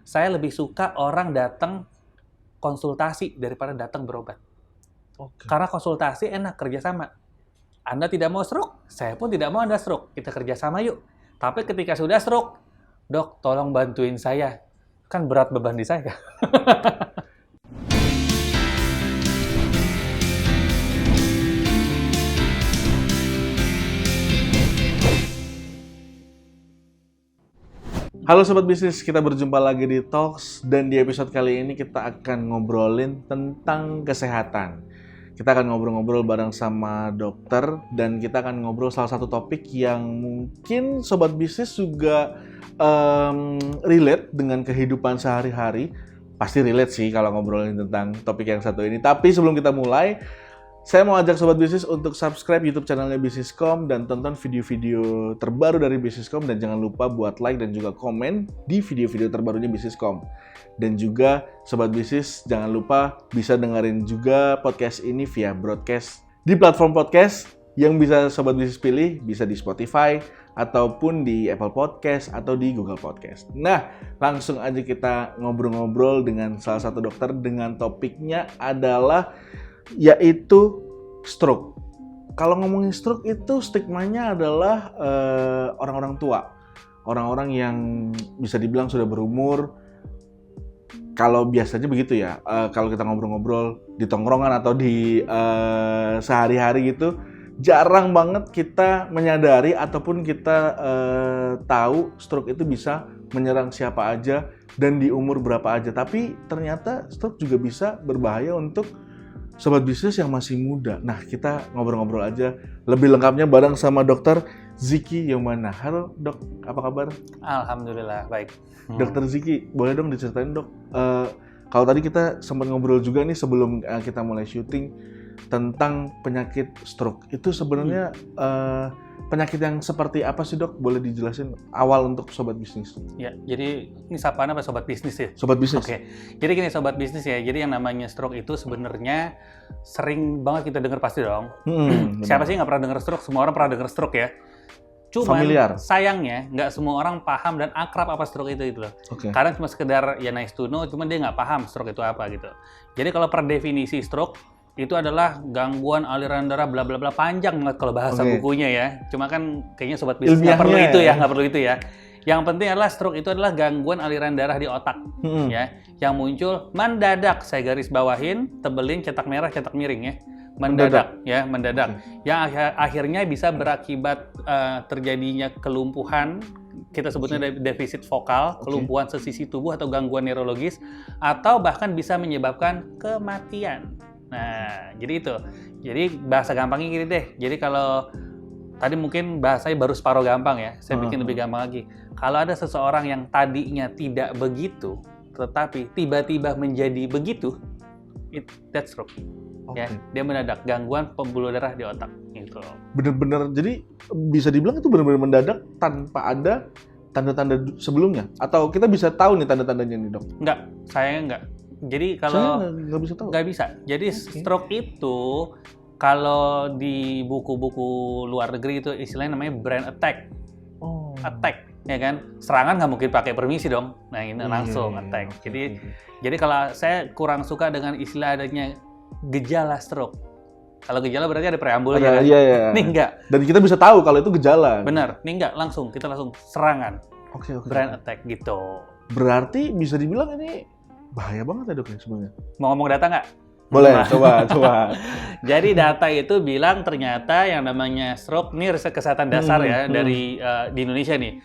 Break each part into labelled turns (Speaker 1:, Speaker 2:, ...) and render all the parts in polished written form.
Speaker 1: saya lebih suka orang datang konsultasi daripada datang berobat. Karena konsultasi enak, kerjasama. Anda tidak mau stroke, saya pun tidak mau Anda stroke. Kita kerjasama yuk. Tapi ketika sudah stroke, dok, tolong bantuin saya. Kan berat beban di saya.
Speaker 2: Halo Sobat Bisnis, kita berjumpa lagi di Talks dan di episode kali ini kita akan ngobrolin tentang kesehatan. Kita akan ngobrol-ngobrol bareng sama dokter dan kita akan ngobrol salah satu topik yang mungkin Sobat Bisnis juga relate dengan kehidupan sehari-hari. Pasti relate sih kalau ngobrolin tentang topik yang satu ini. Tapi sebelum kita mulai, saya mau ajak Sobat Bisnis untuk subscribe YouTube channelnya Bisniscom dan tonton video-video terbaru dari Bisniscom dan jangan lupa buat like dan juga komen di video-video terbarunya Bisniscom. Dan juga Sobat Bisnis jangan lupa bisa dengerin juga podcast ini via broadcast di platform podcast yang bisa Sobat Bisnis pilih, bisa di Spotify ataupun di Apple Podcast atau di Google Podcast. Nah, langsung aja kita ngobrol-ngobrol dengan salah satu dokter dengan topiknya adalah yaitu stroke. Kalau ngomongin stroke itu stigmanya adalah orang-orang tua. Orang-orang yang bisa dibilang sudah berumur. Kalau biasanya begitu ya, kalau kita ngobrol-ngobrol di tongkrongan atau di sehari-hari gitu, jarang banget kita menyadari ataupun kita tahu stroke itu bisa menyerang siapa aja dan di umur berapa aja. Tapi ternyata stroke juga bisa berbahaya untuk Sobat Bisnis yang masih muda. Nah, kita ngobrol-ngobrol aja lebih lengkapnya bareng sama Dr. Ziki Yomana. Halo dok, apa kabar?
Speaker 1: Alhamdulillah, baik.
Speaker 2: Dr. Ziki, boleh dong diceritain dok, kalau tadi kita sempat ngobrol juga nih sebelum kita mulai syuting tentang penyakit stroke. Itu sebenarnya penyakit yang seperti apa sih dok? Boleh dijelasin awal untuk Sobat Bisnis?
Speaker 1: Ya, jadi ini sapaan apa Sobat Bisnis ya?
Speaker 2: Sobat Bisnis.
Speaker 1: Oke, jadi gini Sobat Bisnis ya, jadi yang namanya stroke itu sebenarnya sering banget kita dengar pasti dong. Siapa sih nggak pernah dengar stroke? Semua orang pernah dengar stroke ya. Cuman
Speaker 2: familiar.
Speaker 1: Sayangnya nggak semua orang paham dan akrab apa stroke itu gitu loh. Karena cuma sekedar ya nice to know, cuman dia nggak paham stroke itu apa gitu. Jadi kalau per definisi stroke itu adalah gangguan aliran darah bla bla bla, panjang banget kalau bahasa bukunya ya. Cuma kan kayaknya Sobat Bisnis nggak perlu itu ya, nggak perlu itu ya. Yang penting adalah stroke itu adalah gangguan aliran darah di otak ya, yang muncul mendadak. Saya garis bawahin, tebelin, cetak merah, cetak miring ya. Mendadak. Yang akhirnya bisa berakibat terjadinya kelumpuhan, kita sebutnya defisit vokal, kelumpuhan sesisi tubuh atau gangguan neurologis, atau bahkan bisa menyebabkan kematian. Nah, jadi itu. Jadi bahasa gampangnya gini deh. Jadi kalau tadi mungkin bahasanya baru separuh gampang ya, saya bikin lebih gampang lagi. Kalau ada seseorang yang tadinya tidak begitu, tetapi tiba-tiba menjadi begitu, that's stroke. Ya, dia mendadak, gangguan pembuluh darah di otak gitu.
Speaker 2: Bener-bener, jadi bisa dibilang itu bener-bener mendadak tanpa ada tanda-tanda sebelumnya? Atau kita bisa tahu nih tanda-tandanya nih dok?
Speaker 1: Enggak, saya enggak. Jadi kalau
Speaker 2: saya nggak bisa tahu.
Speaker 1: Nggak bisa. Jadi stroke itu kalau di buku-buku luar negeri itu istilahnya namanya brain attack. Attack, ya kan? Serangan nggak mungkin pakai permisi dong. Nah ini langsung attack. Jadi kalau saya kurang suka dengan istilah adanya gejala stroke. Kalau gejala berarti ada preambulnya kan?
Speaker 2: Iya.
Speaker 1: Ini enggak.
Speaker 2: Dan kita bisa tahu kalau itu gejala.
Speaker 1: Benar, ini enggak. Kita langsung serangan. Brain attack gitu.
Speaker 2: Berarti bisa dibilang ini bahaya banget ya dok ya sebenarnya.
Speaker 1: Mau ngomong data nggak?
Speaker 2: Boleh, coba.
Speaker 1: Jadi data itu bilang ternyata yang namanya stroke, ini riset kesehatan dasar ya dari di Indonesia nih.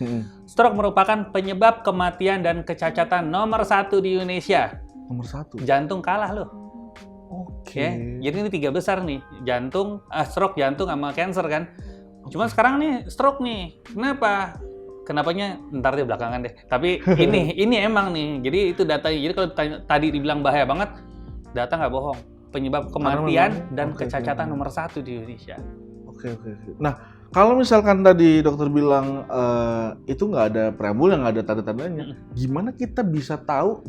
Speaker 1: Stroke merupakan penyebab kematian dan kecacatan nomor 1 di Indonesia.
Speaker 2: Nomor 1?
Speaker 1: Jantung kalah loh. Ya, jadi ini 3 besar nih, stroke, jantung sama cancer kan. Cuma sekarang nih stroke nih, Kenapanya ntar deh belakangan deh. Tapi ini emang nih. Jadi itu datanya. Jadi kalau tadi dibilang bahaya banget, data nggak bohong. Penyebab kematian dan kecacatan nomor 1 di Indonesia.
Speaker 2: Oke. Nah, kalau misalkan tadi dokter bilang itu nggak ada preambul, nggak ada tanda-tandanya, gimana kita bisa tahu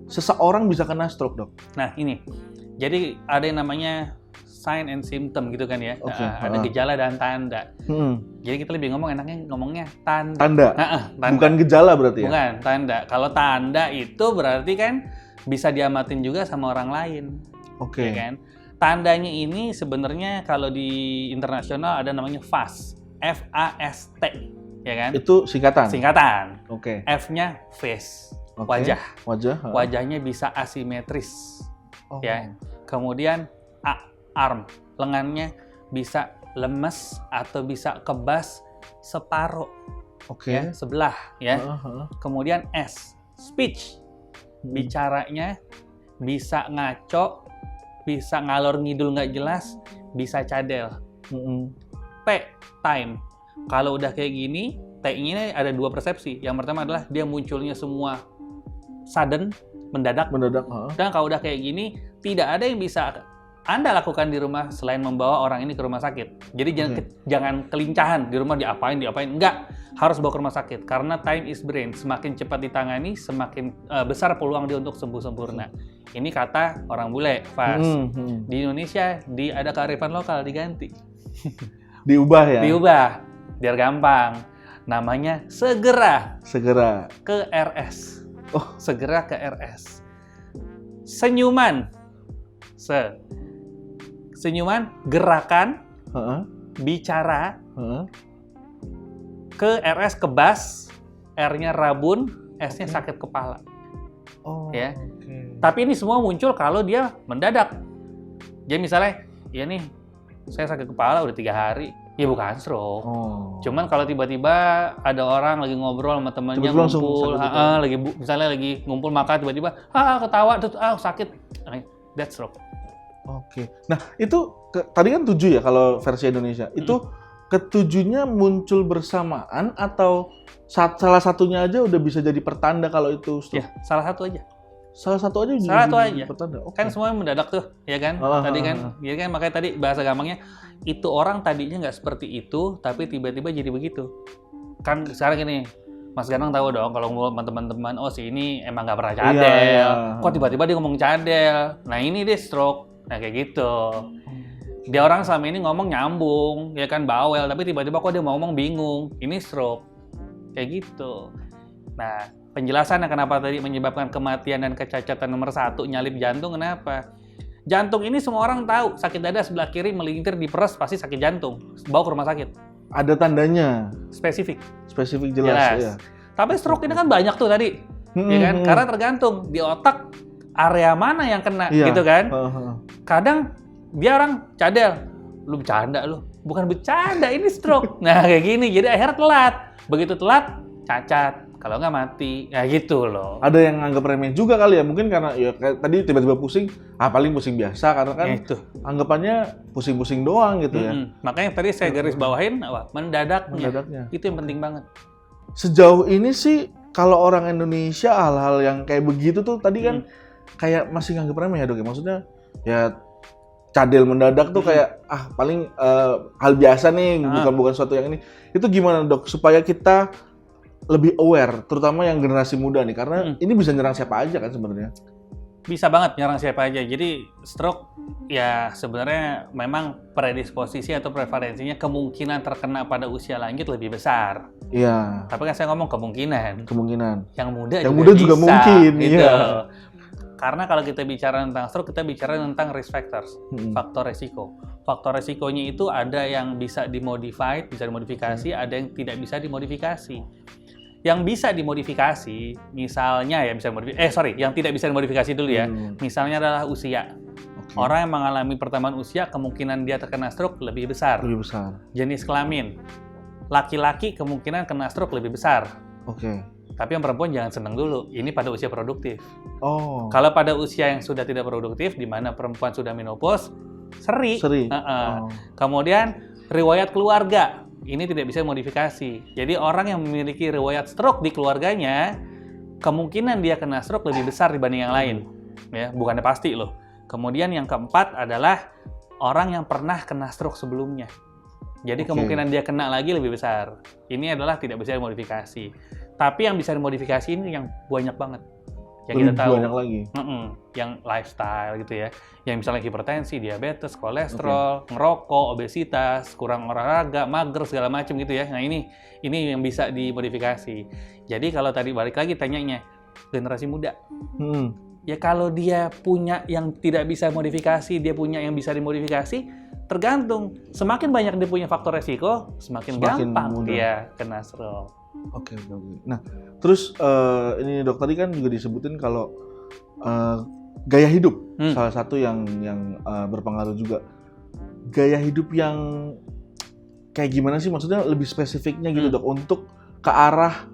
Speaker 2: seseorang bisa kena stroke dok?
Speaker 1: Nah ini, jadi ada yang namanya sign and symptom gitu kan ya. Ada gejala dan tanda. Jadi kita lebih ngomongnya tanda.
Speaker 2: Tanda?
Speaker 1: Tanda.
Speaker 2: Bukan gejala berarti ya?
Speaker 1: Bukan, tanda. Kalau tanda itu berarti kan bisa diamatin juga sama orang lain.
Speaker 2: Oke.
Speaker 1: Ya kan? Tandanya ini sebenarnya kalau di internasional ada namanya FAST. F-A-S-T. Ya kan?
Speaker 2: Itu singkatan?
Speaker 1: Singkatan.
Speaker 2: Oke.
Speaker 1: F-nya face.
Speaker 2: Okay.
Speaker 1: Wajah. Wajahnya bisa asimetris. Ya. Kemudian A, arm. Lengannya bisa lemes atau bisa kebas separuh. Ya, sebelah ya. Kemudian S, speech. Bicaranya bisa ngaco, bisa ngalor ngidul nggak jelas, bisa cadel. P, time. Kalau udah kayak gini, T-nya ada 2 persepsi. Yang pertama adalah dia munculnya semua sudden, mendadak. Dan kalau udah kayak gini, tidak ada yang bisa Anda lakukan di rumah selain membawa orang ini ke rumah sakit. Jadi jangan kelincahan di rumah diapain. Enggak, harus bawa ke rumah sakit. Karena time is brain. Semakin cepat ditangani, semakin besar peluang dia untuk sembuh sempurna. Ini kata orang bule, Fas. Di Indonesia, ada kearifan lokal diganti.
Speaker 2: Diubah ya?
Speaker 1: Diubah, biar gampang. Namanya segera ke RS. Segera ke RS. Senyuman. Senyuman, gerakan, bicara, ke RS, kebas, R-nya rabun, S-nya sakit kepala. Ya. Tapi ini semua muncul kalau dia mendadak. Jadi misalnya, ya nih, saya sakit kepala udah 3 hari. Ya bukan stroke. Cuman kalau tiba-tiba ada orang lagi ngobrol sama temannya, ngumpul, misalnya lagi ngumpul makan, tiba-tiba ketawa, terus sakit. That's stroke.
Speaker 2: Nah itu tadi kan 7 ya kalau versi Indonesia. Itu ke-7-nya muncul bersamaan atau salah satunya aja udah bisa jadi pertanda kalau itu stroke?
Speaker 1: Ya, salah satu aja.
Speaker 2: Salah satu aja pertanda.
Speaker 1: Kan semuanya mendadak tuh, ya kan? Tadi kan, ya kan, makanya tadi bahasa gampangnya itu orang tadinya nggak seperti itu, tapi tiba-tiba jadi begitu. Kan sekarang gini, Mas Ganang tahu dong kalau ngobrol sama teman-teman, si ini emang nggak pernah cadel. Kok tiba-tiba dia ngomong cadel? Nah ini dia stroke. Nah kayak gitu. Dia orang selama ini ngomong nyambung, ya kan, bawel, tapi tiba-tiba kok dia mau ngomong bingung. Ini stroke. Kayak gitu. Nah, penjelasannya kenapa tadi menyebabkan kematian dan kecacatan nomor 1 nyalip jantung, kenapa? Jantung ini semua orang tahu, sakit dada sebelah kiri melintir di peres pasti sakit jantung. Bawa ke rumah sakit.
Speaker 2: Ada tandanya?
Speaker 1: Spesifik
Speaker 2: jelas. Ya.
Speaker 1: Tapi stroke ini kan banyak tuh tadi. Ya kan? Karena tergantung di otak area mana yang kena, gitu kan? Kadang dia orang cadel. Lu bercanda lu. Bukan bercanda, ini stroke. Nah, kayak gini. Jadi akhirnya telat. Begitu telat, cacat. Kalau nggak mati, ya gitu loh.
Speaker 2: Ada yang nganggap remeh juga kali ya, mungkin karena ya kayak tadi tiba-tiba pusing, paling pusing biasa karena kan ya itu. Anggapannya pusing-pusing doang gitu ya.
Speaker 1: Makanya tadi saya garis bawahin mendadaknya. Itu yang penting banget.
Speaker 2: Sejauh ini sih kalau orang Indonesia hal-hal yang kayak begitu tuh tadi kan kayak masih nganggap remeh ya dok ya. Maksudnya ya cadel mendadak tuh kayak paling hal biasa nih, bukan sesuatu yang ini. Itu gimana dok supaya kita lebih aware, terutama yang generasi muda nih, karena ini bisa nyerang siapa aja kan sebenarnya.
Speaker 1: Bisa banget nyerang siapa aja. Jadi stroke ya sebenarnya memang predisposisi atau prevalensinya kemungkinan terkena pada usia lanjut lebih besar.
Speaker 2: Iya.
Speaker 1: Tapi kan saya ngomong kemungkinan.
Speaker 2: Yang
Speaker 1: muda
Speaker 2: juga
Speaker 1: bisa,
Speaker 2: mungkin.
Speaker 1: Gitu.
Speaker 2: Iya.
Speaker 1: Karena kalau kita bicara tentang stroke, kita bicara tentang risk factors, faktor resiko. Faktor resikonya itu ada yang bisa dimodifikasi, ada yang tidak bisa dimodifikasi. Yang bisa dimodifikasi, misalnya ya yang tidak bisa dimodifikasi dulu ya. Misalnya adalah usia. Orang yang mengalami pertambahan usia, kemungkinan dia terkena stroke lebih besar. Jenis kelamin. Laki-laki kemungkinan kena stroke lebih besar. Tapi yang perempuan jangan senang dulu. Ini pada usia produktif. Kalau pada usia yang sudah tidak produktif, di mana perempuan sudah menopause, seri. Kemudian riwayat keluarga. Ini tidak bisa modifikasi. Jadi orang yang memiliki riwayat stroke di keluarganya, kemungkinan dia kena stroke lebih besar dibanding yang lain. Ya, bukannya pasti loh. Kemudian yang keempat adalah orang yang pernah kena stroke sebelumnya. Jadi kemungkinan dia kena lagi lebih besar. Ini adalah tidak bisa dimodifikasi. Tapi yang bisa dimodifikasi ini yang banyak banget. yang kita tahu.
Speaker 2: Banyak lagi.
Speaker 1: Yang lifestyle gitu ya. Yang misalnya hipertensi, diabetes, kolesterol, ngerokok, obesitas, kurang olahraga, mager segala macam gitu ya. Nah ini yang bisa dimodifikasi. Jadi kalau tadi balik lagi tanyanya generasi muda. Ya kalau dia punya yang tidak bisa modifikasi, dia punya yang bisa dimodifikasi, tergantung. Semakin banyak dia punya faktor resiko, semakin gampang dia kena stroke.
Speaker 2: Oke. Nah, terus ini dok tadi kan juga disebutin kalau gaya hidup salah satu yang berpengaruh juga. Gaya hidup yang kayak gimana sih? Maksudnya lebih spesifiknya gitu dok untuk ke arah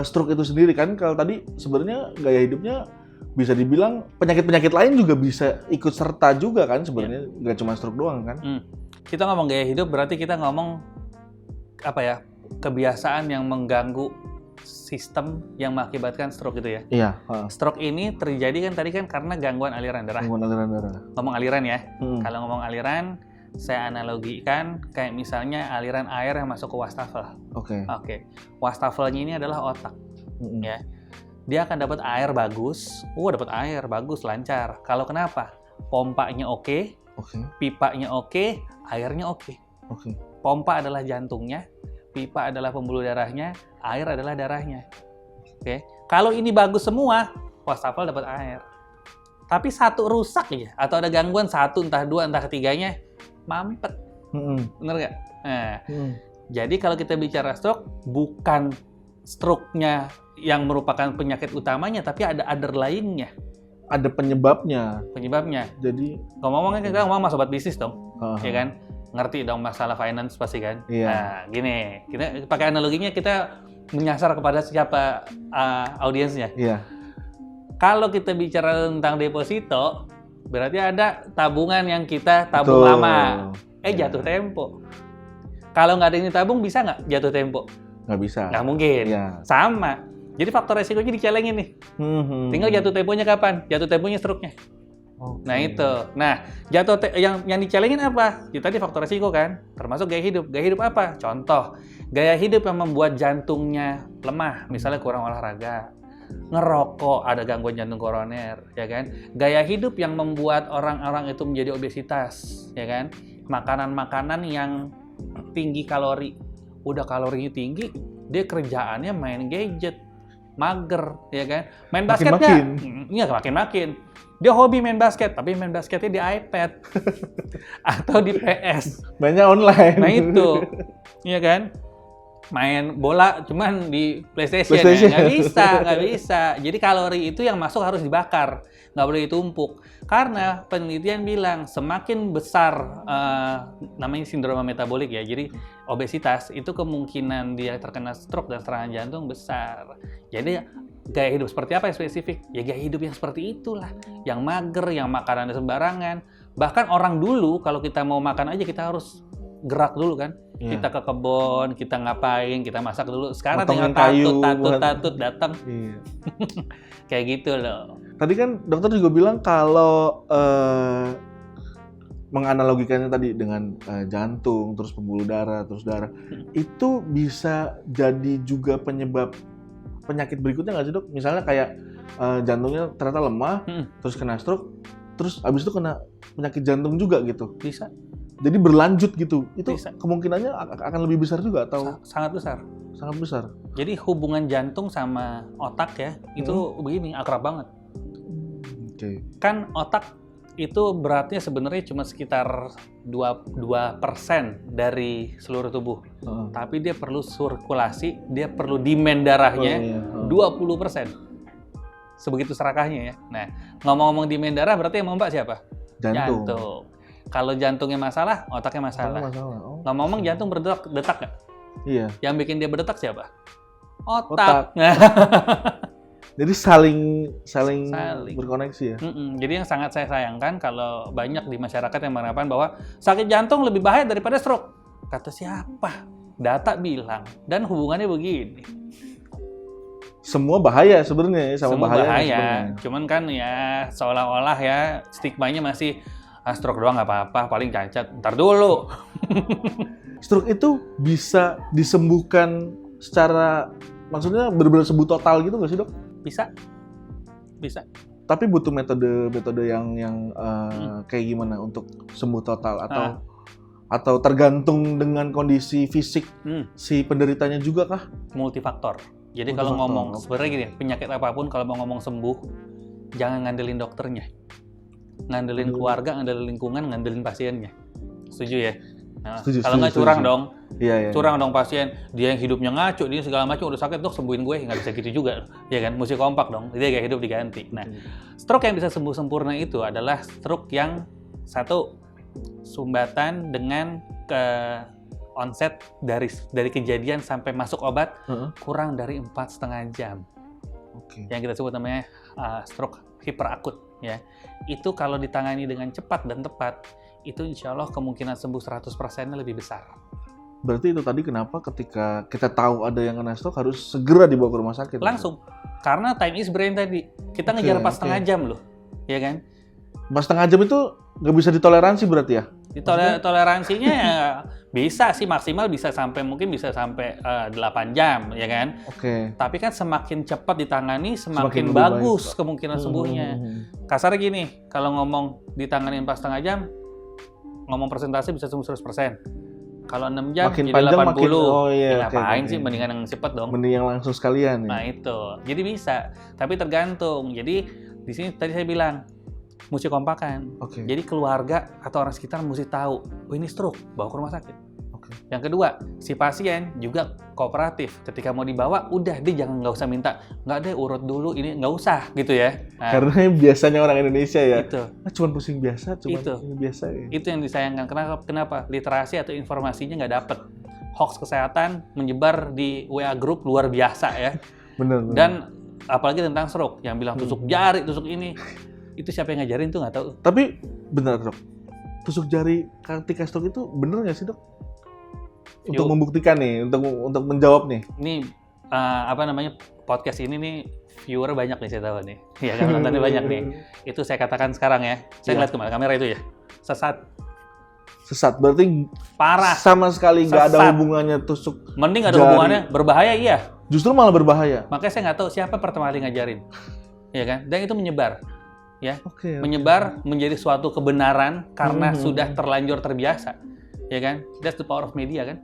Speaker 2: stroke itu sendiri kan? Kalau tadi sebenarnya gaya hidupnya bisa dibilang penyakit-penyakit lain juga bisa ikut serta juga kan sebenarnya, nggak cuma stroke doang kan?
Speaker 1: Kita ngomong gaya hidup berarti kita ngomong apa ya, kebiasaan yang mengganggu sistem yang mengakibatkan stroke gitu ya.
Speaker 2: Iya.
Speaker 1: Stroke ini terjadi kan tadi kan karena gangguan aliran darah. Ngomong aliran ya. Kalau ngomong aliran, saya analogikan kayak misalnya aliran air yang masuk ke wastafel. Oke. Wastafelnya ini adalah otak. Ya. Dia akan dapat air bagus. Dapat air bagus, lancar. Kalau kenapa? Pompanya oke, pipanya oke, airnya oke. Pompa adalah jantungnya, pipa adalah pembuluh darahnya, air adalah darahnya. Kalau ini bagus semua, wastafel dapat air. Tapi satu rusak ya, atau ada gangguan satu, entah dua, entah ketiganya, mampet. Bener nggak? Nah, jadi kalau kita bicara stroke, bukan stroke-nya yang merupakan penyakit utamanya, tapi ada underlying-nya.
Speaker 2: Ada penyebabnya.
Speaker 1: Jadi ngomong-ngomongnya kita ngomong sama sobat bisnis dong, ya kan? Ngerti dong masalah finance pasti kan?
Speaker 2: Iya.
Speaker 1: Nah, gini, kita pakai analoginya kita menyasar kepada siapa audiensnya.
Speaker 2: Iya.
Speaker 1: Kalau kita bicara tentang deposito, berarti ada tabungan yang kita tabung lama. Jatuh tempo. Kalau nggak ada yang ditabung, bisa nggak jatuh tempo?
Speaker 2: Nggak bisa.
Speaker 1: Nggak mungkin.
Speaker 2: Ya.
Speaker 1: Sama. Jadi faktor resikonya dicelengin nih. Tinggal jatuh temponya kapan? Jatuh temponya stroke-nya. Nah itu. Nah, yang dicelengin apa? Itu tadi faktor resiko kan? Termasuk gaya hidup. Gaya hidup apa? Contoh, gaya hidup yang membuat jantungnya lemah, misalnya kurang olahraga. Ngerokok, ada gangguan jantung koroner, ya kan? Gaya hidup yang membuat orang-orang itu menjadi obesitas, ya kan? Makanan-makanan yang tinggi kalori. Udah kalorinya tinggi, dia kerjaannya main gadget, mager, ya kan? Main basket nggak? Iya, makin-makin. Dia hobi main basket, tapi main basketnya di iPad atau di PS.
Speaker 2: Mainnya online.
Speaker 1: Nah itu, iya kan? Main bola cuman di PlayStation. Ya? Nggak bisa. Jadi kalori itu yang masuk harus dibakar, nggak boleh ditumpuk. Karena penelitian bilang semakin besar namanya sindrom metabolik ya. Jadi obesitas itu kemungkinan dia terkena stroke dan serangan jantung besar. Jadi gaya hidup seperti apa yang spesifik? Ya gaya hidup yang seperti itulah, yang mager, yang makanannya sembarangan. Bahkan orang dulu kalau kita mau makan aja kita harus gerak dulu kan. Kita ke kebun, kita ngapain, kita masak dulu. Sekarang tinggal tatut datang. Kayak gitu loh.
Speaker 2: Tadi kan dokter juga bilang kalau menganalogikannya tadi dengan jantung, terus pembuluh darah, terus darah, itu bisa jadi juga penyebab penyakit berikutnya nggak sih dok? Misalnya kayak jantungnya ternyata lemah, terus kena stroke, terus abis itu kena penyakit jantung juga gitu?
Speaker 1: Bisa.
Speaker 2: Jadi berlanjut gitu, itu
Speaker 1: bisa.
Speaker 2: Kemungkinannya akan lebih besar juga atau?
Speaker 1: Sangat besar.
Speaker 2: Sangat besar.
Speaker 1: Jadi hubungan jantung sama otak ya, itu begini, akrab banget. Kan otak itu beratnya sebenarnya cuma sekitar 2% dari seluruh tubuh. Tapi dia perlu sirkulasi, dia perlu demand darahnya 20%. Sebegitu serakahnya ya. Nah, ngomong-ngomong demand darah berarti yang membak siapa? Jantung. Kalau jantungnya masalah, otaknya masalah. Ngomong-ngomong jantung berdetak nggak?
Speaker 2: Iya.
Speaker 1: Yang bikin dia berdetak siapa? Otak.
Speaker 2: Jadi saling berkoneksi ya.
Speaker 1: Jadi yang sangat saya sayangkan kalau banyak di masyarakat yang beranggapan bahwa sakit jantung lebih bahaya daripada stroke. Kata siapa? Data bilang. Dan hubungannya begini.
Speaker 2: Semua bahaya sebenarnya.
Speaker 1: Semua bahaya. Cuman kan ya seolah-olah ya stigmanya masih stroke doang nggak apa-apa, paling cacat. Ntar dulu.
Speaker 2: Stroke itu bisa disembuhkan secara, maksudnya benar-benar sembuh total gitu nggak sih dok?
Speaker 1: Bisa. Bisa.
Speaker 2: Tapi butuh metode yang kayak gimana untuk sembuh total atau tergantung dengan kondisi fisik si penderitanya juga kah?
Speaker 1: Multifaktor. Jadi kalau ngomong sebenarnya gini, penyakit apapun kalau mau ngomong sembuh, jangan ngandelin dokternya. Ngandelin keluarga, ngandelin lingkungan, ngandelin pasiennya. Setuju ya? Nah, kalau nggak curang dong.
Speaker 2: Iya.
Speaker 1: Curang dong pasien. Dia yang hidupnya ngaco, dia segala macam udah sakit, dok sembuhin gue, nggak bisa gitu juga. Ya kan? Mesti kompak dong. Dia gaya hidup diganti. Nah, stroke yang bisa sembuh sempurna itu adalah stroke yang satu sumbatan dengan onset dari kejadian sampai masuk obat kurang dari 4,5 jam. Yang kita sebut namanya stroke hiperakut. Ya, itu kalau ditangani dengan cepat dan tepat, itu insya Allah kemungkinan sembuh 100%-nya lebih besar.
Speaker 2: Berarti itu tadi kenapa ketika kita tahu ada yang kena stroke harus segera dibawa ke rumah sakit?
Speaker 1: Langsung, karena time is brain tadi. Kita ngejar 4,5 jam loh, ya kan?
Speaker 2: 4,5 jam itu nggak bisa ditoleransi berarti ya?
Speaker 1: Toleransinya ya bisa sih, maksimal bisa sampai 8 jam, ya kan? Tapi kan semakin cepat ditangani, semakin bagus kemungkinan sembuhnya. Kasarnya gini, kalau ngomong ditangani 4,5 jam, ngomong persentase bisa sembuh 100%. Kalau 6 jam
Speaker 2: makin
Speaker 1: jadi
Speaker 2: panjang,
Speaker 1: 80.
Speaker 2: Ngapain
Speaker 1: sih, mendingan yang cepat dong.
Speaker 2: Mending yang langsung sekalian.
Speaker 1: Nah itu, jadi bisa. Tapi tergantung. Jadi di sini tadi saya bilang, mesti kompakan. Jadi keluarga atau orang sekitar mesti tahu, oh ini stroke, bawa ke rumah sakit. Yang kedua, si pasien juga kooperatif. Ketika mau dibawa, udah dia nggak usah minta, nggak deh urut dulu, ini nggak usah gitu ya. Nah,
Speaker 2: karena biasanya orang Indonesia ya,
Speaker 1: itu.
Speaker 2: Cuma pusing biasa, ini biasa ya.
Speaker 1: Itu yang disayangkan. Kenapa? Literasi atau informasinya nggak dapet. Hoax kesehatan menyebar di WA group luar biasa ya.
Speaker 2: Bener.
Speaker 1: Dan apalagi tentang stroke, yang bilang tusuk jari, tusuk ini. Itu siapa yang ngajarin tuh nggak tahu.
Speaker 2: Tapi benar dok, tusuk jari ketika stroke itu bener nggak sih dok? Untuk membuktikan nih, untuk menjawab nih.
Speaker 1: Ini podcast ini nih viewer banyak nih saya tahu nih. Ya kan, nontonnya banyak nih. Itu saya katakan sekarang ya. Saya ngeliat kemana kamera itu ya. Sesat
Speaker 2: berarti
Speaker 1: parah.
Speaker 2: Sama sekali nggak ada hubungannya tusuk.
Speaker 1: Mending nggak ada hubungannya, berbahaya iya.
Speaker 2: Justru malah berbahaya.
Speaker 1: Makanya saya nggak tahu siapa pertama kali ngajarin. Ya kan? Dan itu menyebar. Ya, menyebar menjadi suatu kebenaran karena sudah terlanjur terbiasa, ya kan? That's the power of media kan.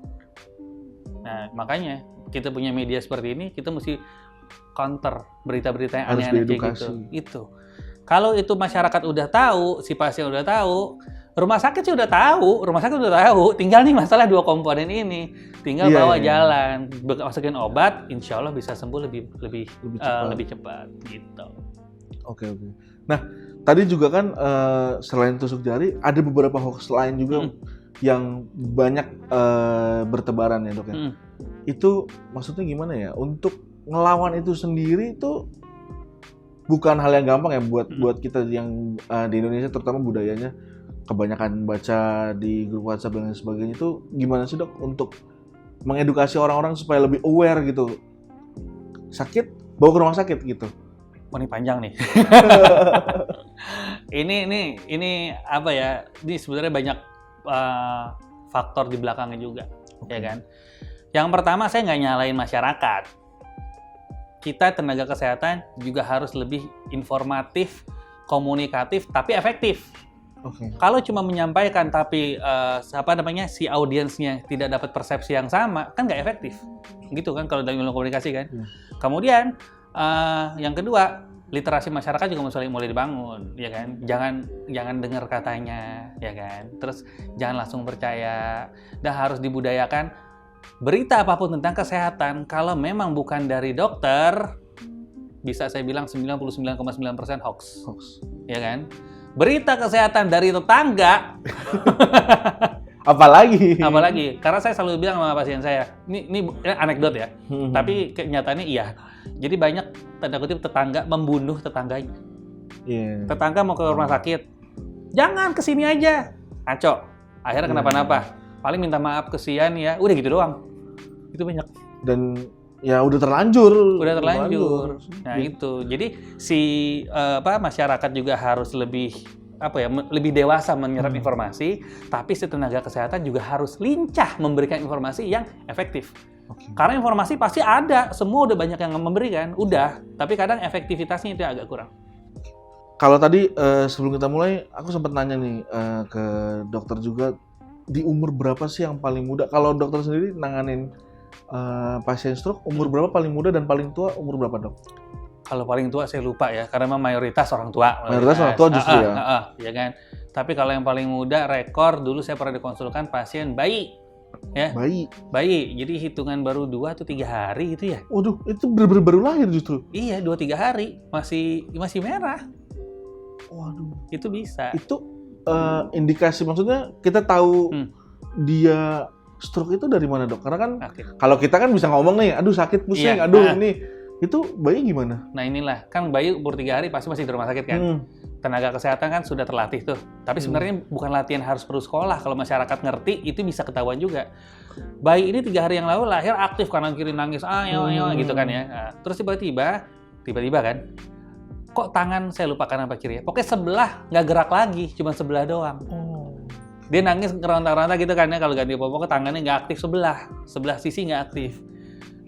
Speaker 1: Nah, makanya kita punya media seperti ini, kita mesti counter berita-berita yang aneh-aneh kayak gitu. Itu. Kalau itu masyarakat udah tahu, si pasien udah tahu, rumah sakit sih udah tahu, tinggal nih masalah dua komponen ini, tinggal bawa jalan, masukin obat, insya Allah bisa sembuh lebih cepat gitu.
Speaker 2: Oke. Nah, tadi juga kan selain tusuk jari, ada beberapa hoax lain juga yang banyak bertebaran ya dok ya. Itu maksudnya gimana ya? Untuk ngelawan itu sendiri itu bukan hal yang gampang ya buat kita yang di Indonesia, terutama budayanya kebanyakan baca di grup WhatsApp dan lain sebagainya. Itu gimana sih dok untuk mengedukasi orang-orang supaya lebih aware gitu? Sakit, bawa ke rumah sakit gitu.
Speaker 1: Oh, ini panjang nih. ini apa ya? Ini sebenarnya banyak faktor di belakangnya juga, ya kan? Yang pertama, saya nggak nyalain masyarakat. Kita tenaga kesehatan juga harus lebih informatif, komunikatif, tapi efektif. Kalau cuma menyampaikan tapi si audiensnya tidak dapat persepsi yang sama, kan nggak efektif. Gitu kan kalau dalam ilmu komunikasi kan. Kemudian yang kedua, literasi masyarakat juga mulai dibangun, ya kan? Jangan dengar katanya, ya kan? Terus jangan langsung percaya. Dan harus dibudayakan berita apapun tentang kesehatan kalau memang bukan dari dokter, bisa saya bilang 99,9% hoax. Ya kan? Berita kesehatan dari tetangga
Speaker 2: apalagi
Speaker 1: karena saya selalu bilang sama pasien saya, ini anekdot ya, tapi kenyataannya iya. Jadi banyak tanda kutip tetangga membunuh tetangganya. Tetangga mau ke rumah sakit, jangan kesini aja, ngaco, akhirnya kenapa-napa, paling minta maaf kesian ya, udah gitu doang. Itu banyak. Dan
Speaker 2: ya udah terlanjur.
Speaker 1: Nah itu, jadi masyarakat juga harus lebih dewasa menyerap informasi, tapi si tenaga kesehatan juga harus lincah memberikan informasi yang efektif. Karena informasi pasti ada, semua udah banyak yang memberikan, tapi kadang efektivitasnya itu agak kurang.
Speaker 2: Kalau tadi sebelum kita mulai, aku sempat nanya nih ke dokter juga, di umur berapa sih yang paling muda? Kalau dokter sendiri nanganin pasien stroke, umur berapa paling muda dan paling tua umur berapa, Dok?
Speaker 1: Kalau paling tua saya lupa ya, karena memang mayoritas orang tua.
Speaker 2: Mayoritas orang tua justru ya?
Speaker 1: Ya kan. Tapi kalau yang paling muda, rekor dulu saya pernah dikonsulkan pasien bayi. Ya. Bayi. Jadi hitungan baru 2 atau 3 hari gitu ya.
Speaker 2: Waduh, itu baru lahir justru?
Speaker 1: Iya, 2-3 hari. Masih merah.
Speaker 2: Waduh.
Speaker 1: Itu bisa.
Speaker 2: Itu indikasi, maksudnya kita tahu dia stroke itu dari mana, Dok? Karena kan kalau kita kan bisa ngomong nih, aduh sakit pusing, ini. Itu bayi gimana?
Speaker 1: Nah inilah, kan bayi umur 3 hari pasti masih di rumah sakit kan? Tenaga kesehatan kan sudah terlatih tuh. Tapi sebenarnya bukan latihan harus perlu sekolah. Kalau masyarakat ngerti, itu bisa ketahuan juga. Bayi ini 3 hari yang lalu lahir aktif, kanan kiri nangis, gitu kan ya. Nah, terus tiba-tiba kan, kok tangan saya lupa kanan apa kiri ya. Pokoknya sebelah nggak gerak lagi, cuma sebelah doang. Dia nangis ngeronta-ronta gitu kan ya, kalau ganti popok tangannya nggak aktif sebelah sisi nggak aktif.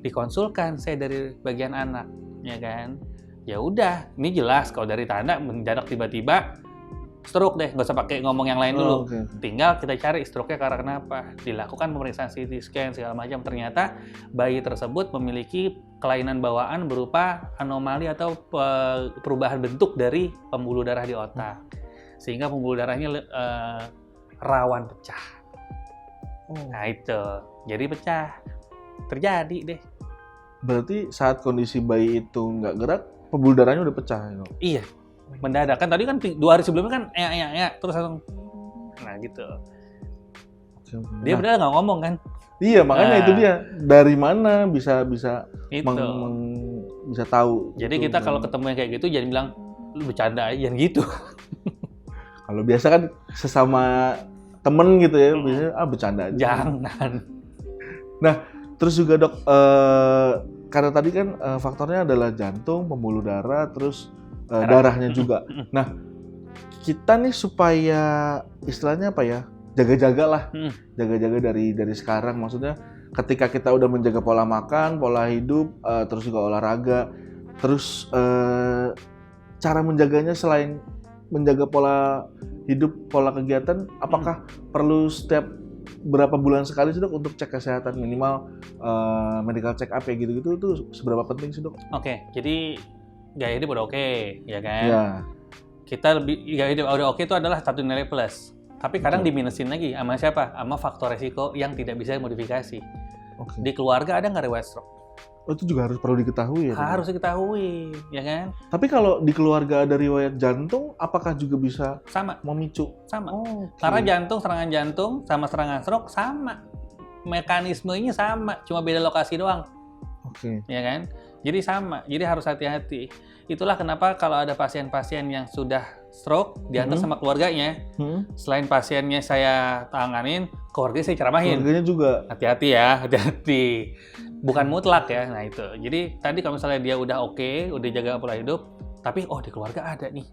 Speaker 1: Dikonsulkan saya dari bagian anak, ya kan. Ya udah, ini jelas kalau dari tanda mendadak tiba-tiba stroke deh, nggak usah pakai ngomong yang lain dulu. Tinggal kita cari stroke-nya karena kenapa. Dilakukan pemeriksaan CT scan segala macam, ternyata bayi tersebut memiliki kelainan bawaan berupa anomali atau perubahan bentuk dari pembuluh darah di otak. Sehingga pembuluh darahnya rawan pecah. Nah itu, jadi pecah. Terjadi deh.
Speaker 2: Berarti saat kondisi bayi itu nggak gerak, pembuluh darahnya udah pecah. Ya?
Speaker 1: Iya, mendadak kan. Tadi kan 2 hari sebelumnya kan terus langsung, nah gitu. Dia benar nggak ngomong kan?
Speaker 2: Iya, makanya itu dia. Dari mana bisa tahu?
Speaker 1: Jadi kita kalau ketemu yang kayak gitu jangan bilang lu bercanda aja, jangan gitu.
Speaker 2: Kalau biasa kan sesama temen gitu ya, biasanya bercanda aja.
Speaker 1: Jangan.
Speaker 2: Nah, terus juga Dok, karena tadi kan faktornya adalah jantung, pembuluh darah, terus darahnya juga. Nah, kita nih supaya istilahnya apa ya, jaga-jaga lah, jaga-jaga dari sekarang. Maksudnya ketika kita udah menjaga pola makan, pola hidup, terus juga olahraga, terus cara menjaganya selain menjaga pola hidup, pola kegiatan, apakah perlu setiap berapa bulan sekali sih, Dok, untuk cek kesehatan minimal medical check up ya gitu-gitu, itu seberapa penting sih, Dok?
Speaker 1: Oke, jadi gaya hidup udah oke, ya kan?
Speaker 2: Iya.
Speaker 1: Kita gaya hidup udah oke itu adalah satu nilai plus. Tapi kadang diminusin lagi sama siapa? Sama faktor resiko yang tidak bisa dimodifikasi. Di keluarga ada nggak riwayat stroke?
Speaker 2: Oh, itu juga harus perlu diketahui ya?
Speaker 1: Harus diketahui, ya kan?
Speaker 2: Tapi kalau di keluarga ada riwayat jantung, apakah juga bisa memicu?
Speaker 1: Sama. Karena serangan jantung sama serangan stroke sama. Mekanismenya sama, cuma beda lokasi doang. Ya kan? Jadi sama, jadi harus hati-hati. Itulah kenapa kalau ada pasien-pasien yang sudah stroke, diantar sama keluarganya, selain pasiennya saya tanganin, keluarganya saya ceramahin.
Speaker 2: Keluarganya juga.
Speaker 1: Hati-hati ya, hati-hati. Bukan mutlak ya, nah itu. Jadi tadi kalau misalnya dia udah oke, udah jaga pola hidup, tapi di keluarga ada nih.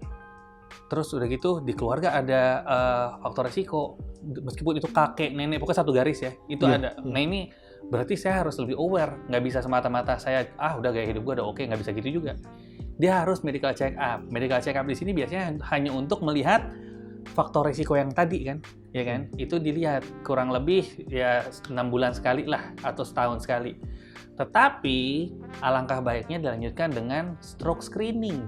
Speaker 1: Terus udah gitu, di keluarga ada faktor resiko. Meskipun itu kakek, nenek, pokoknya satu garis ya, itu ada. Nah ini berarti saya harus lebih aware. Nggak bisa semata-mata saya, udah gaya hidup gue udah oke, nggak bisa gitu juga. Dia harus medical check up. Medical check up di sini biasanya hanya untuk melihat faktor risiko yang tadi kan, ya kan? Itu dilihat kurang lebih ya 6 bulan sekali lah atau setahun sekali. Tetapi alangkah baiknya dilanjutkan dengan stroke screening.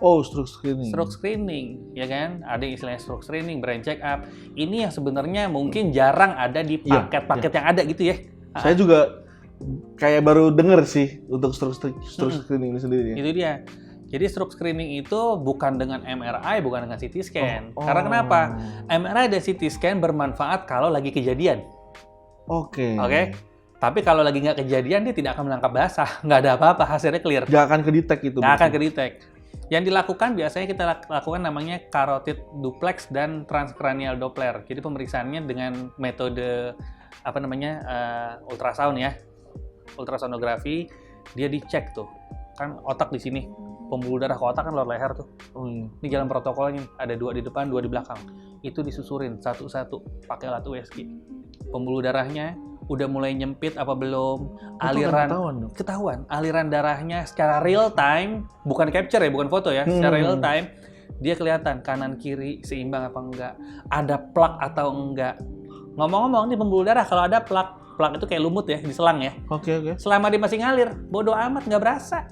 Speaker 2: Oh, stroke screening.
Speaker 1: Stroke screening, ya kan? Ada istilahnya stroke screening, brain check up. Ini yang sebenarnya mungkin jarang ada di paket-paket yang ada gitu ya.
Speaker 2: Saya juga kayak baru denger sih untuk stroke screening ini sendiri.
Speaker 1: Itu dia. Jadi stroke screening itu bukan dengan MRI, bukan dengan CT scan. Karena kenapa? MRI dan CT scan bermanfaat kalau lagi kejadian. Oke. Tapi kalau lagi nggak kejadian, dia tidak akan menangkap basah. Nggak ada apa-apa, hasilnya clear.
Speaker 2: Nggak akan kedetek itu.
Speaker 1: Nggak akan kedetek. Yang dilakukan biasanya kita lakukan namanya carotid duplex dan transcranial doppler. Jadi pemeriksaannya dengan metode ultrasound ya. Ultrasonografi, dia dicek tuh. Kan otak di sini. Pembuluh darah ke otak kan lewat leher tuh. Ini jalan protokolnya, ada 2 di depan, 2 di belakang. Itu disusurin satu-satu pakai alat USG. Pembuluh darahnya udah mulai nyempit apa belum? Aliran ketahuan. Aliran darahnya secara real time, bukan capture ya, bukan foto ya, secara real time dia kelihatan kanan kiri seimbang apa enggak, ada plak atau enggak. Ngomong-ngomong nih pembuluh darah kalau ada plak itu kayak lumut ya di selang ya.
Speaker 2: Oke.
Speaker 1: Selama dia masih ngalir, bodo amat nggak berasa.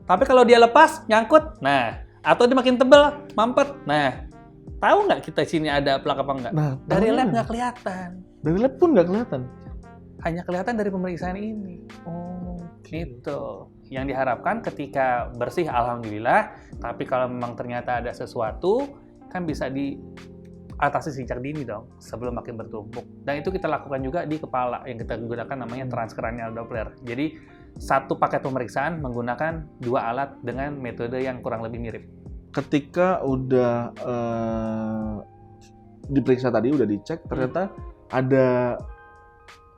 Speaker 1: Tapi kalau dia lepas, nyangkut, nah, atau dia makin tebel, mampet, nah, tahu nggak kita sini ada plak apa enggak?
Speaker 2: Nah,
Speaker 1: dari lab nggak kelihatan.
Speaker 2: Dari lab pun nggak kelihatan.
Speaker 1: Hanya kelihatan dari pemeriksaan ini. Gitu. Yang diharapkan ketika bersih, alhamdulillah. Tapi kalau memang ternyata ada sesuatu, kan bisa diatasi sejak dini dong, sebelum makin bertumpuk. Dan itu kita lakukan juga di kepala yang kita gunakan namanya transcranial Doppler. Jadi satu paket pemeriksaan menggunakan 2 alat dengan metode yang kurang lebih mirip.
Speaker 2: Ketika udah diperiksa tadi, udah dicek, ternyata ada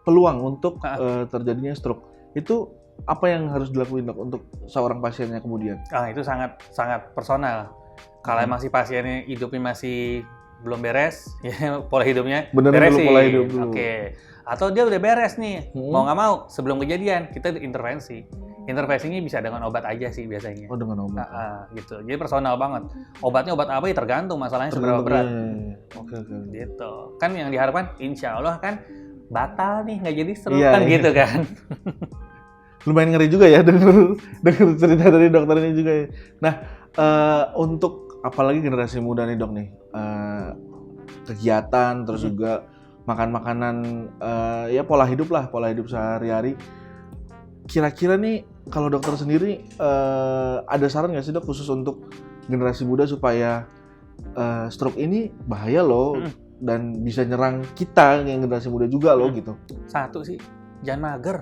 Speaker 2: peluang untuk terjadinya stroke. Itu apa yang harus dilakuin dok untuk seorang pasiennya kemudian?
Speaker 1: Itu sangat personal. Kalau masih pasiennya hidupnya masih belum beres, ya pola hidupnya beresin.
Speaker 2: Pola hidup dulu.
Speaker 1: Oke. Atau dia udah beres nih, mau nggak mau sebelum kejadian kita intervensi. Intervensinya bisa dengan obat aja sih biasanya.
Speaker 2: Oh, dengan obat.
Speaker 1: Gitu. Jadi personal banget. Obatnya obat apa ya tergantung masalahnya seberapa berat.
Speaker 2: Oke.
Speaker 1: Gitu. Kan yang diharapkan insya Allah kan batal nih nggak jadi stroke kan gitu kan.
Speaker 2: Lumayan ngeri juga ya denger cerita dari dokter ini juga ya. Nah, untuk apalagi generasi muda nih dok nih, kegiatan terus juga makan makanan ya pola hidup sehari-hari. Kira-kira nih kalau dokter sendiri ada saran nggak sih dok khusus untuk generasi muda supaya stroke ini bahaya loh dan bisa nyerang kita yang generasi muda juga loh gitu.
Speaker 1: Satu sih, jangan mager.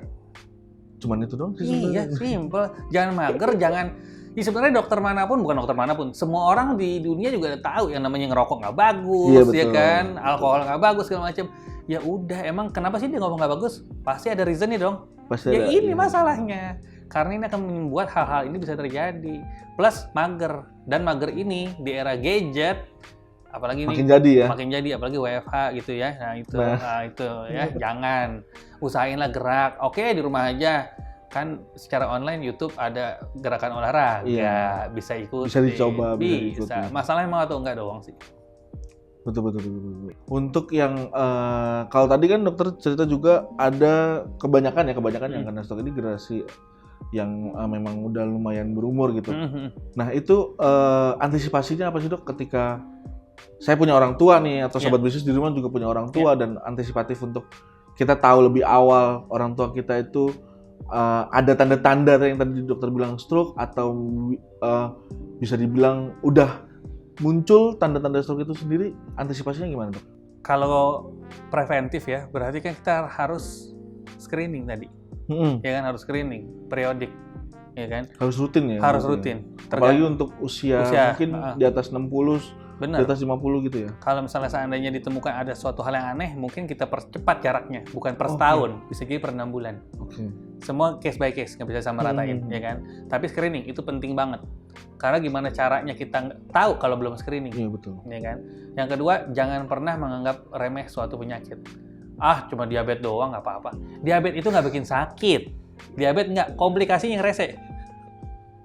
Speaker 2: Cuman itu dong sih
Speaker 1: sebenarnya. Iya, simple. Jangan mager, jangan. Ya sebenarnya dokter manapun, bukan dokter manapun, semua orang di dunia juga udah tahu yang namanya ngerokok nggak bagus, ya kan, alkohol nggak bagus segala macam. Ya udah, emang kenapa sih dia ngomong nggak bagus? Pasti ada reason-nya dong.
Speaker 2: Pasti
Speaker 1: ya
Speaker 2: ada,
Speaker 1: ini masalahnya. Karena ini akan membuat hal-hal ini bisa terjadi. Plus mager, dan mager ini di era gadget, apalagi
Speaker 2: makin jadi
Speaker 1: apalagi WFH gitu ya. Nah itu ya, jangan. Usahainlah gerak. Oke, di rumah aja. Kan secara online YouTube ada gerakan olahraga, bisa ikut,
Speaker 2: bisa dicoba,
Speaker 1: bisa. Masalahnya mau atau enggak doang sih.
Speaker 2: Betul. Untuk yang kalau tadi kan dokter cerita juga ada kebanyakan yang kena stroke ini generasi yang memang udah lumayan berumur gitu. Nah itu antisipasinya apa sih dok ketika saya punya orang tua nih atau sobat bisnis di rumah juga punya orang tua dan antisipatif untuk kita tahu lebih awal orang tua kita itu ada tanda-tanda yang tadi dokter bilang stroke atau bisa dibilang udah muncul tanda-tanda stroke itu sendiri, antisipasinya gimana dok?
Speaker 1: Kalau preventif ya, berarti kan kita harus screening tadi, ya kan, harus screening, periodik, ya kan?
Speaker 2: Harus rutin ya?
Speaker 1: Harus rutin.
Speaker 2: Apalagi untuk usia mungkin di atas 60,
Speaker 1: bener.
Speaker 2: Di atas 50 gitu ya?
Speaker 1: Kalau misalnya seandainya ditemukan ada suatu hal yang aneh, mungkin kita percepat jaraknya, bukan per setahun, bisa jadi per 6 bulan. Semua case by case, nggak bisa sama ratain, ya kan? Tapi screening itu penting banget. Karena gimana caranya kita tahu kalau belum screening.
Speaker 2: Iya betul.
Speaker 1: Ya kan? Yang kedua, jangan pernah menganggap remeh suatu penyakit. Cuma diabetes doang nggak apa-apa. Diabetes itu nggak bikin sakit. Diabetes nggak, komplikasinya yang rese.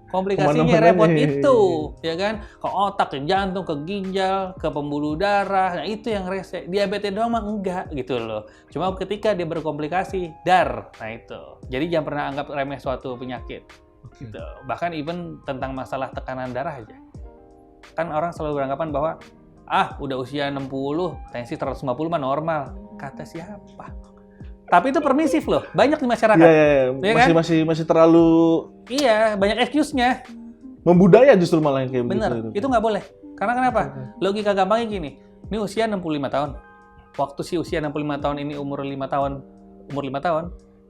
Speaker 1: Komplikasinya repot itu, ya kan? Ke otak, ke jantung, ke ginjal, ke pembuluh darah, nah itu yang rese. Diabetes doang mah enggak gitu loh. Cuma ketika dia berkomplikasi, nah itu. Jadi jangan pernah anggap remeh suatu penyakit. Gitu. Bahkan even tentang masalah tekanan darah aja. Kan orang selalu beranggapan bahwa udah usia 60, tensi 150 mah normal. Kata siapa? Tapi itu permisif loh, banyak di masyarakat.
Speaker 2: Iya, masih terlalu.
Speaker 1: Iya, banyak excuse-nya.
Speaker 2: Membudaya justru malah yang kayak begitu.
Speaker 1: Bener, itu nggak boleh. Karena kenapa? Logika gampangnya gini, ini usia 65 tahun. Waktu si usia 65 tahun ini umur 5 tahun,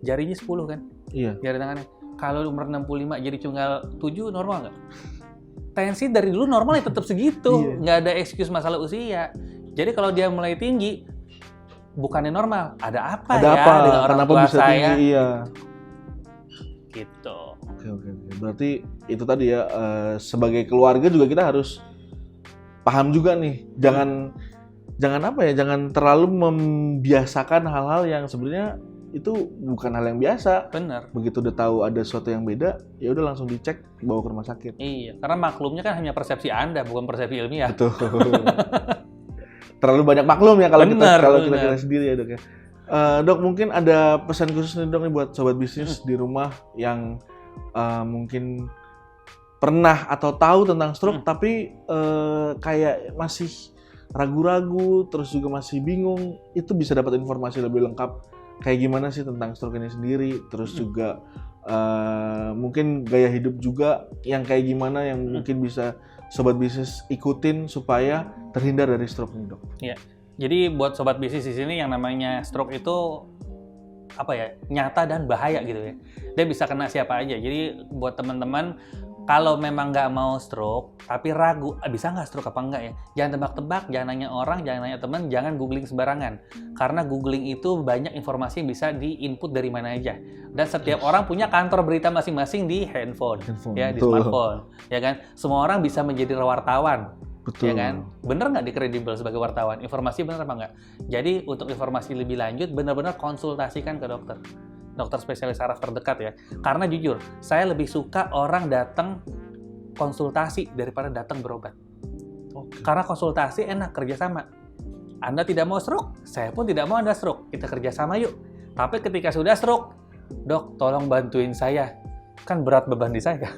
Speaker 1: jarinya 10 kan?
Speaker 2: Iya.
Speaker 1: Jari tangannya. Kalau umur 65 jadi tunggal 7, normal nggak? Tensi dari dulu normal ya tetap segitu, nggak ada excuse masalah usia. Jadi kalau dia mulai tinggi, bukannya normal, ada apa dengan orang
Speaker 2: kenapa
Speaker 1: tua
Speaker 2: bisa
Speaker 1: saya?
Speaker 2: Tinggi, iya.
Speaker 1: Gitu.
Speaker 2: Oke. Berarti itu tadi ya, sebagai keluarga juga kita harus paham juga nih, jangan terlalu membiasakan hal-hal yang sebenarnya itu bukan hal yang biasa.
Speaker 1: Bener.
Speaker 2: Begitu udah tahu ada sesuatu yang beda, ya udah langsung dicek, bawa ke rumah sakit.
Speaker 1: Iya, karena maklumnya kan hanya persepsi Anda, bukan persepsi ilmiah.
Speaker 2: Betul. Terlalu banyak maklum ya kalau kita sendiri ya dok ya. Dok, mungkin ada pesan khusus nih dok nih buat sobat bisnis di rumah yang mungkin pernah atau tahu tentang stroke tapi kayak masih ragu-ragu, terus juga masih bingung, itu bisa dapat informasi lebih lengkap kayak gimana sih tentang stroke ini sendiri, terus juga mungkin gaya hidup juga yang kayak gimana yang mungkin bisa sobat bisnis ikutin supaya terhindar dari stroke ini dok.
Speaker 1: Iya. Jadi buat sobat bisnis di sini yang namanya stroke itu apa ya, nyata dan bahaya gitu ya. Dia bisa kena siapa aja. Jadi buat teman-teman kalau memang nggak mau stroke tapi ragu bisa nggak stroke apa enggak ya, jangan tebak-tebak, jangan nanya orang, jangan nanya teman, jangan googling sembarangan. Karena googling itu banyak informasi yang bisa di-input dari mana aja. Dan setiap orang punya kantor berita masing-masing di handphone. Ya, di smartphone, ya kan. Semua orang bisa menjadi wartawan.
Speaker 2: Betul.
Speaker 1: Ya kan? Bener nggak dikredibel sebagai wartawan? Informasi bener apa nggak? Jadi untuk informasi lebih lanjut, benar-benar konsultasikan ke dokter spesialis saraf terdekat ya. Karena jujur, saya lebih suka orang datang konsultasi daripada datang berobat. Karena konsultasi enak, kerjasama. Anda tidak mau stroke, saya pun tidak mau Anda stroke. Kita kerjasama yuk. Tapi ketika sudah stroke, dok tolong bantuin saya. Kan berat beban di saya.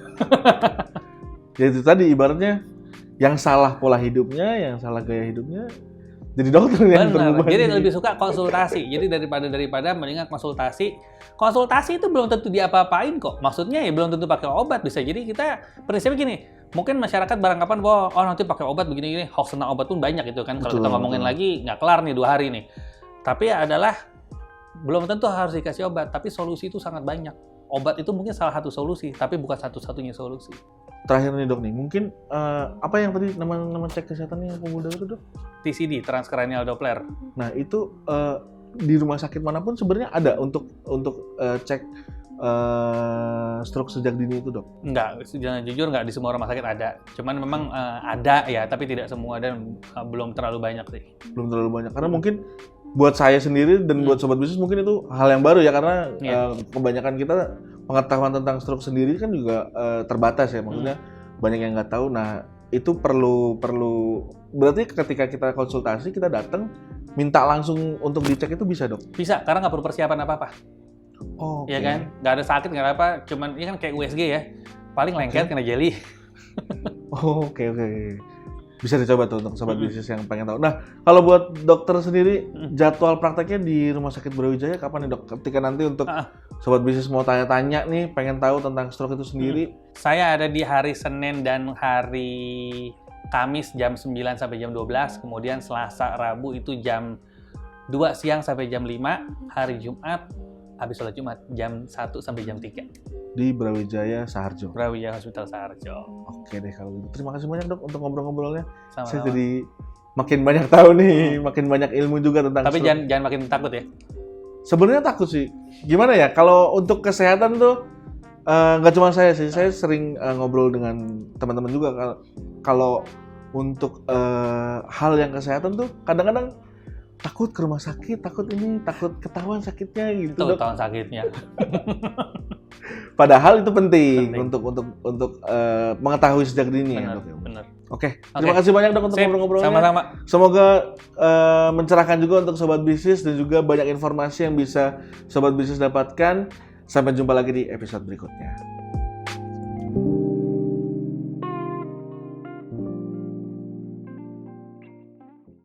Speaker 2: Ya itu tadi ibaratnya yang salah pola hidupnya, yang salah gaya hidupnya, jadi dokter yang
Speaker 1: benar. Jadi lebih suka konsultasi. Jadi daripada mendingan konsultasi. Konsultasi itu belum tentu diapa-apain kok. Maksudnya ya belum tentu pakai obat. Bisa jadi kita prinsipnya gini. Mungkin masyarakat beranggapan bahwa nanti pakai obat begini-gini. Hoax tentang obat pun banyak gitu kan. Kalau kita ngomongin lagi nggak kelar nih 2 hari nih. Tapi adalah belum tentu harus dikasih obat. Tapi solusi itu sangat banyak. Obat itu mungkin salah satu solusi, tapi bukan satu-satunya solusi.
Speaker 2: Terakhir nih dok nih, mungkin apa yang tadi nama cek kesehatannya yang pemuda itu dok?
Speaker 1: TCD, transcranial Doppler.
Speaker 2: Nah itu di rumah sakit manapun sebenarnya ada untuk cek stroke sejak dini itu dok?
Speaker 1: Enggak, jujur nggak di semua rumah sakit ada. Cuman memang ada ya, tapi tidak semua dan belum terlalu banyak sih. Belum
Speaker 2: terlalu banyak, karena mungkin buat saya sendiri dan buat sobat bisnis mungkin itu hal yang baru ya, karena kebanyakan kita pengetahuan tentang stroke sendiri kan juga terbatas ya, maksudnya banyak yang nggak tahu. Nah itu perlu berarti ketika kita konsultasi kita datang minta langsung untuk dicek itu bisa dok? Bisa,
Speaker 1: karena nggak perlu persiapan apa-apa.
Speaker 2: Oh,
Speaker 1: ya kan, nggak ada sakit nggak ada apa, cuman ini kan kayak USG ya, paling lengket kena jeli.
Speaker 2: Oke. Bisa dicoba tuh untuk sobat bisnis yang pengen tahu. Nah, kalau buat dokter sendiri, jadwal prakteknya di Rumah Sakit Brawijaya kapan nih dok? Ketika nanti untuk sobat bisnis mau tanya-tanya nih, pengen tahu tentang stroke itu sendiri.
Speaker 1: Saya ada di hari Senin dan hari Kamis jam 9 sampai jam 12, kemudian Selasa, Rabu itu jam 2 siang sampai jam 5, hari Jumat, habis sholat Jumat, jam 1 sampai jam 3.
Speaker 2: Di Brawijaya Saharjo.
Speaker 1: Brawijaya Hospital Saharjo.
Speaker 2: Oke deh kalau gitu. Terima kasih banyak dok untuk ngobrol-ngobrolnya.
Speaker 1: Sama-sama.
Speaker 2: Saya jadi makin banyak tahu nih, makin banyak ilmu juga tentang
Speaker 1: Tapi jangan makin takut ya.
Speaker 2: Sebenarnya takut sih. Gimana ya? Kalau untuk kesehatan tuh nggak cuma saya sih. Saya sering ngobrol dengan teman-teman juga. Kalau untuk hal yang kesehatan tuh kadang-kadang takut ke rumah sakit, takut ketahuan sakitnya gitu.
Speaker 1: Ketahuan sakitnya.
Speaker 2: Padahal itu penting. untuk mengetahui sejak dini ya dok.
Speaker 1: Benar.
Speaker 2: Oke, terima kasih banyak dok untuk ngobrol-ngobrolnya.
Speaker 1: Sama-sama.
Speaker 2: Semoga mencerahkan juga untuk sobat bisnis dan juga banyak informasi yang bisa sobat bisnis dapatkan. Sampai jumpa lagi di episode berikutnya.